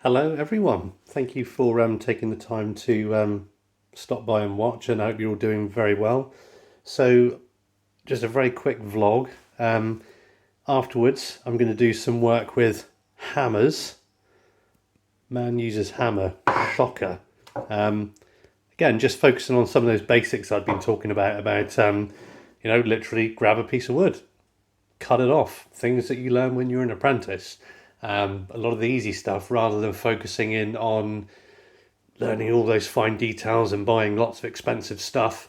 Hello everyone, thank you for taking the time to stop by and watch, and I hope you're all doing very well. So just a very quick vlog. Afterwards I'm going to do some work with hammers. Man uses hammer, shocker. Again, just focusing on some of those basics I've been talking about literally grab a piece of wood, cut it off, things that you learn when you're an apprentice. A lot of the easy stuff rather than focusing in on learning all those fine details and buying lots of expensive stuff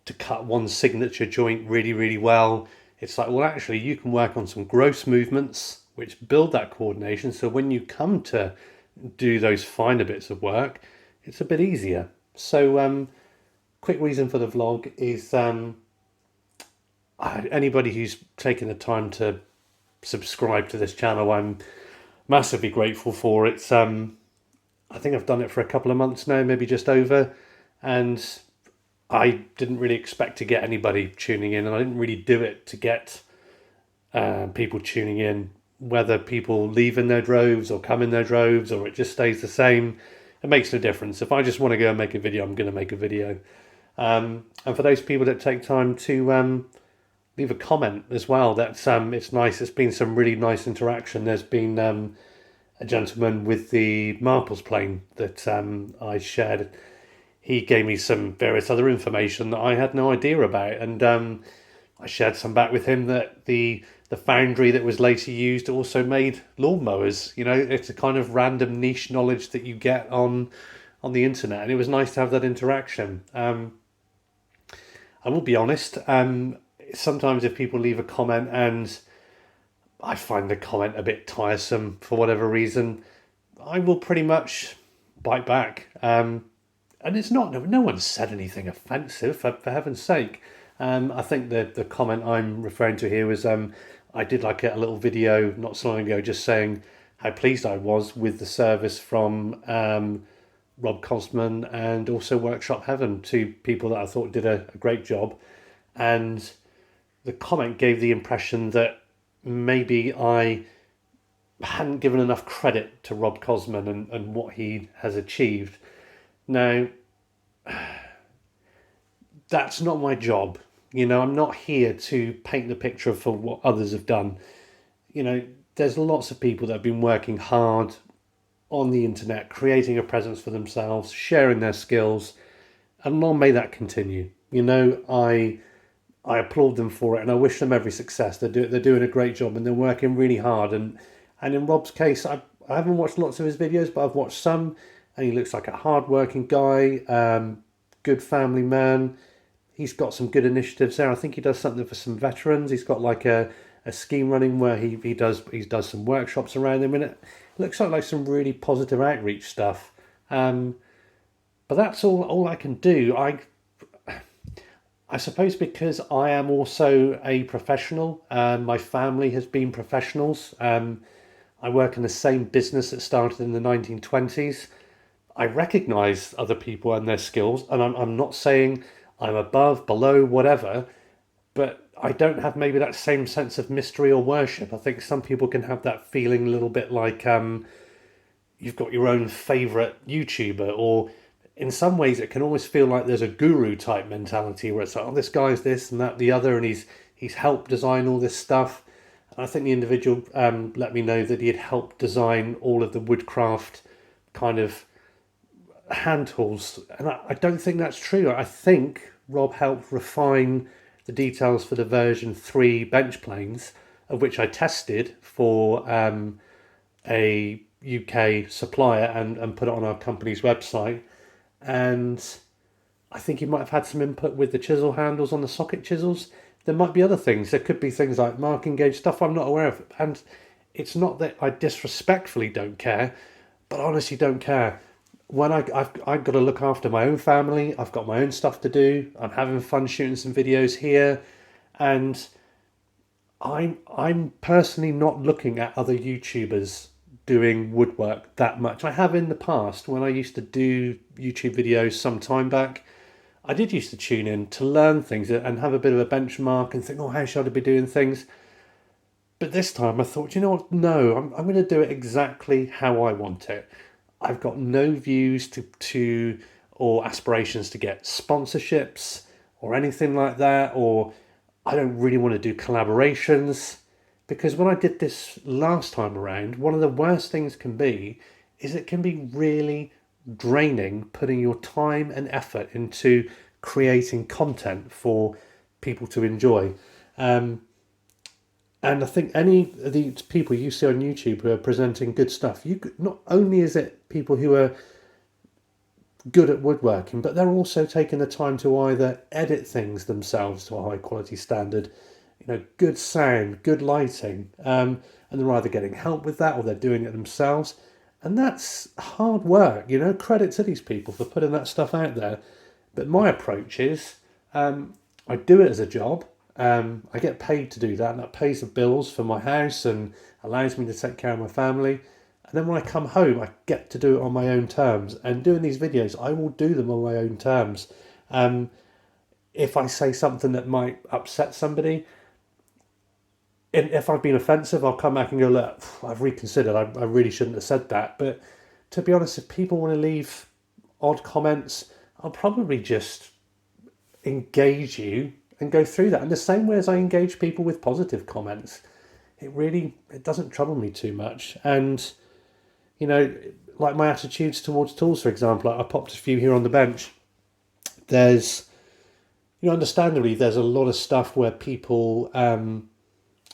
to cut one signature joint really, really well. It's like, well, actually, you can work on some gross movements which build that coordination. So when you come to do those finer bits of work, it's a bit easier. So, quick reason for the vlog is anybody who's taken the time to subscribe to this channel, I'm massively grateful for. It's I think I've done it for a couple of months now, maybe just over, and I didn't really expect to get anybody tuning in, and I didn't really do it to get people tuning in, whether people leave in their droves or come in their droves or it just stays the same. It makes no difference. If I just want to go and make a video, I'm going to make a video. And for those people that take time to leave a comment as well, that's it's nice. It's been some really nice interaction. There's been a gentleman with the marbles plane that I shared. He gave me some various other information that I had no idea about, and I shared some back with him that the foundry that was later used also made lawnmowers. You know, it's a kind of random niche knowledge that you get on the internet, and it was nice to have that interaction. I will be honest. Sometimes if people leave a comment and I find the comment a bit tiresome for whatever reason, I will pretty much bite back. And it's not, no one said anything offensive, for heaven's sake. I think the comment I'm referring to here was I did like a little video not so long ago just saying how pleased I was with the service from Rob Cosman and also Workshop Heaven, two people that I thought did a great job. And the comment gave the impression that maybe I hadn't given enough credit to Rob Cosman and what he has achieved. Now, that's not my job. You know, I'm not here to paint the picture for what others have done. You know, there's lots of people that have been working hard on the internet, creating a presence for themselves, sharing their skills, and long may that continue. You know, I applaud them for it, and I wish them every success. They're doing a great job, and they're working really hard. And in Rob's case, I haven't watched lots of his videos, but I've watched some, and he looks like a hard-working guy, good family man. He's got some good initiatives there. I think he does something for some veterans. He's got like a scheme running where he does some workshops around them, and it looks like some really positive outreach stuff. But that's all I can do. I suppose because I am also a professional, my family has been professionals. I work in the same business that started in the 1920s. I recognise other people and their skills, and I'm not saying I'm above, below, whatever, but I don't have maybe that same sense of mystery or worship. I think some people can have that feeling a little bit like you've got your own favourite YouTuber, or in some ways it can almost feel like there's a guru type mentality where it's like, oh, this guy's this and that, the other, and he's helped design all this stuff. And I think the individual let me know that he had helped design all of the woodcraft kind of hand tools, and I don't think that's true. I think Rob helped refine the details for the version 3 bench planes, of which I tested for a UK supplier and put it on our company's website. And I think he might have had some input with the chisel handles on the socket chisels. There might be other things. There could be things like marking gauge stuff I'm not aware of. And it's not that I disrespectfully don't care, but I honestly don't care. When I've got to look after my own family, I've got my own stuff to do. I'm having fun shooting some videos here, and I'm personally not looking at other YouTubers doing woodwork that much. I have in the past when I used to do YouTube videos some time back. I did used to tune in to learn things and have a bit of a benchmark and think, oh, how should I be doing things? But this time I thought, you know what? No, I'm going to do it exactly how I want it. I've got no views to or aspirations to get sponsorships or anything like that, or I don't really want to do collaborations, because when I did this last time around, one of the worst things can be is it can be really draining putting your time and effort into creating content for people to enjoy. And I think any of the people you see on YouTube who are presenting good stuff, not only is it people who are good at woodworking, but they're also taking the time to either edit things themselves to a high quality standard, good sound, good lighting, and they're either getting help with that or they're doing it themselves. And that's hard work, credit to these people for putting that stuff out there. But my approach is I do it as a job. I get paid to do that, and that pays the bills for my house and allows me to take care of my family. And then when I come home, I get to do it on my own terms. And doing these videos, I will do them on my own terms. If I say something that might upset somebody, and if I've been offensive, I'll come back and go, look, I've reconsidered. I really shouldn't have said that. But to be honest, if people want to leave odd comments, I'll probably just engage you and go through that in the same way as I engage people with positive comments. It doesn't trouble me too much. And like my attitudes towards tools, for example, I popped a few here on the bench. There's understandably there's a lot of stuff where people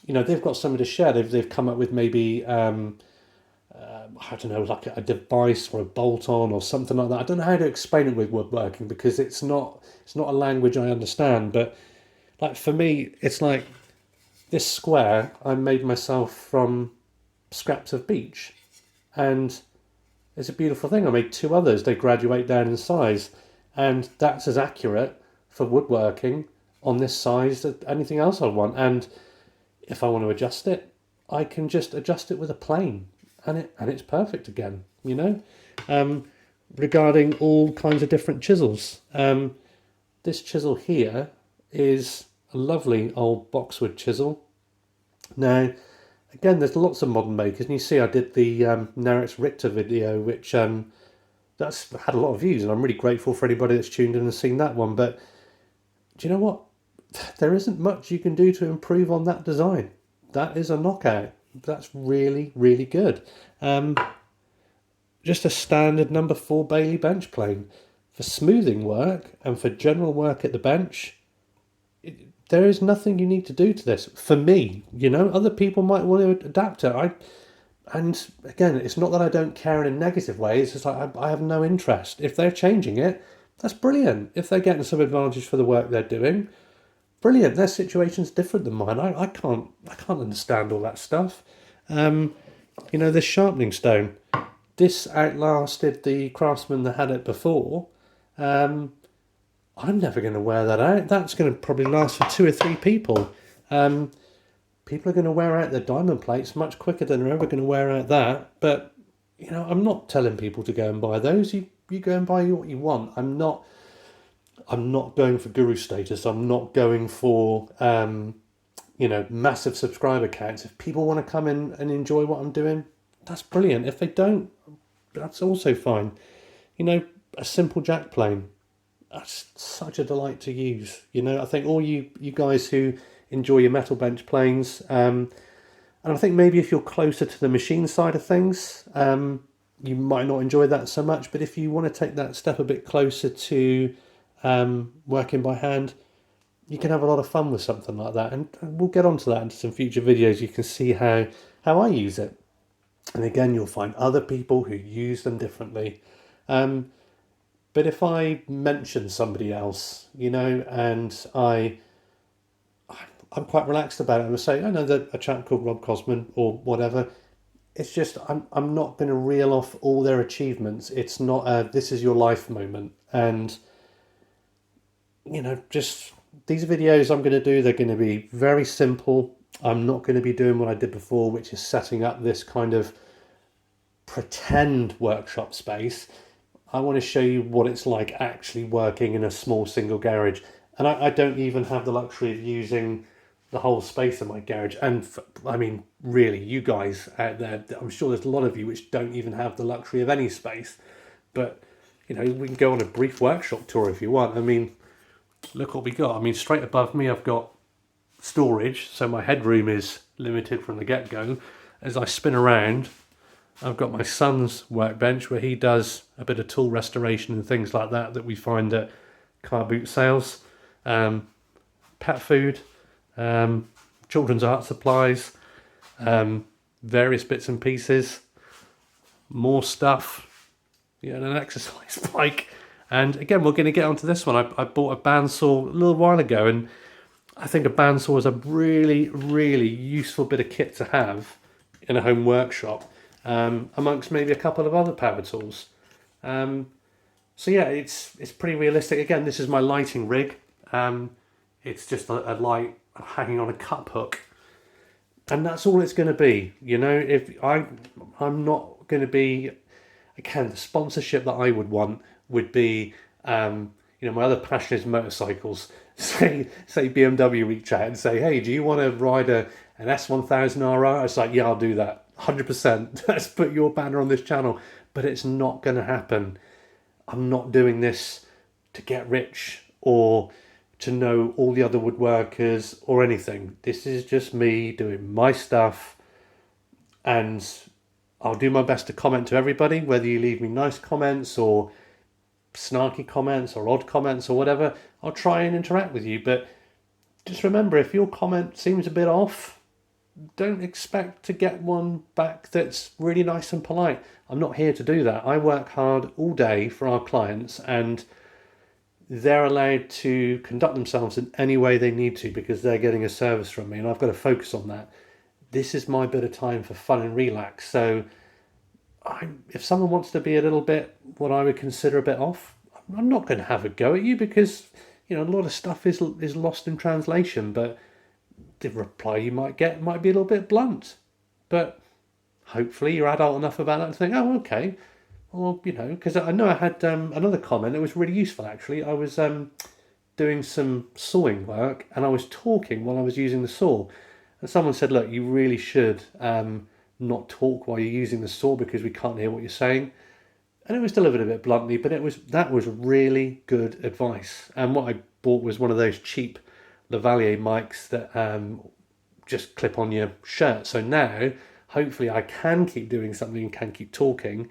they've got something to share. They've come up with maybe I don't know, like a device or a bolt-on or something like that. I don't know how to explain it with woodworking, because it's not a language I understand. But like for me, it's like this square I made myself from scraps of beech, and it's a beautiful thing. I made two others. They graduate down in size, and that's as accurate for woodworking on this size as anything else I want. And if I want to adjust it, I can just adjust it with a plane, and it's perfect again. Regarding all kinds of different chisels, this chisel here is a lovely old Boxwood chisel. Now, again, there's lots of modern makers, and you see I did the Nerex Richter video, which that's had a lot of views, and I'm really grateful for anybody that's tuned in and seen that one. But do you know what? There isn't much you can do to improve on that design. That is a knockout. That's really, really good. Just a standard number 4 Bailey bench plane. For smoothing work and for general work at the bench, there is nothing you need to do to this. For me, other people might want to adapt it. And again, it's not that I don't care in a negative way. It's just like I have no interest. If they're changing it, that's brilliant. If they're getting some advantage for the work they're doing, brilliant. Their situation's different than mine. I can't understand all that stuff. This sharpening stone, this outlasted the craftsman that had it before. I'm never going to wear that out. That's going to probably last for 2 or 3 people. People are going to wear out their diamond plates much quicker than they're ever going to wear out that. But I'm not telling people to go and buy those. You go and buy what you want. I'm not going for guru status. I'm not going for massive subscriber counts. If people want to come in and enjoy what I'm doing, that's brilliant. If they don't, that's also fine. A simple jack plane, that's such a delight to use. I think all you guys who enjoy your metal bench planes, and I think maybe if you're closer to the machine side of things, you might not enjoy that so much. But if you want to take that step a bit closer to working by hand, you can have a lot of fun with something like that. And we'll get onto that into some future videos. You can see how I use it. And again, you'll find other people who use them differently. But if I mention somebody else, and I'm quite relaxed about it, and I say, I know that a chap called Rob Cosman or whatever, it's just, I'm not going to reel off all their achievements. It's not a, this is your life moment. And, just these videos I'm going to do, they're going to be very simple. I'm not going to be doing what I did before, which is setting up this kind of pretend workshop space. I want to show you what it's like actually working in a small single garage. And I don't even have the luxury of using the whole space in my garage. And I mean, really, you guys out there, I'm sure there's a lot of you which don't even have the luxury of any space. But, you know, we can go on a brief workshop tour if you want. I mean, look what we got. I mean, straight above me, I've got storage. So my headroom is limited from the get-go. As I spin around, I've got my son's workbench where he does a bit of tool restoration and things like that we find at car boot sales. Pet food, children's art supplies, various bits and pieces, more stuff, and an exercise bike. And again, we're going to get onto this one. I bought a bandsaw a little while ago, and I think a bandsaw is a really, really useful bit of kit to have in a home workshop, amongst maybe a couple of other power tools. So yeah, it's pretty realistic. Again, this is my lighting rig. It's just a light hanging on a cup hook, and that's all it's going to be. You know, if I'm not going to be, again, the sponsorship that I would want would be, my other passion is motorcycles. Say BMW reach out and say, hey, do you want to ride an S1000RR? It's like, yeah, I'll do that, 100%. Let's put your banner on this channel. But it's not going to happen. I'm not doing this to get rich or to know all the other woodworkers or anything. This is just me doing my stuff, and I'll do my best to comment to everybody, whether you leave me nice comments or snarky comments or odd comments or whatever. I'll try and interact with you, but just remember, if your comment seems a bit off, don't expect to get one back that's really nice and polite. I'm not here to do that. I work hard all day for our clients, and they're allowed to conduct themselves in any way they need to because they're getting a service from me, and I've got to focus on that. This is my bit of time for fun and relax. So if someone wants to be a little bit what I would consider a bit off, I'm not going to have a go at you because, a lot of stuff is lost in translation, but the reply you might get might be a little bit blunt. But hopefully you're adult enough about that to think, oh, okay. Well, because I know I had another comment that was really useful, actually. I was doing some sawing work, and I was talking while I was using the saw. And someone said, look, you really should not talk while you're using the saw because we can't hear what you're saying. And it was delivered a bit bluntly, but that was really good advice. And what I bought was one of those cheap Lavalier mics that just clip on your shirt. So now, hopefully, I can keep doing something and can keep talking,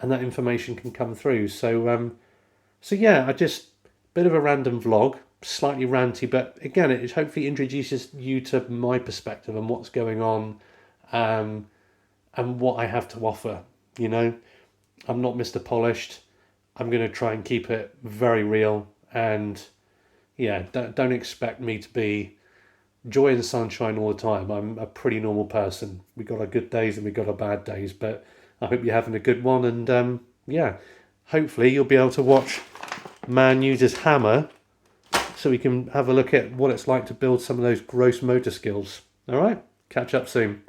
and that information can come through. So yeah, bit of a random vlog, slightly ranty, but again, it hopefully introduces you to my perspective and what's going on, and what I have to offer. I'm not Mr. Polished. I'm going to try and keep it very real, and yeah, don't expect me to be joy and sunshine all the time. I'm a pretty normal person. We got our good days and we got our bad days, but I hope you're having a good one, and yeah, hopefully you'll be able to watch man use his hammer so we can have a look at what it's like to build some of those gross motor skills. All right, catch up soon.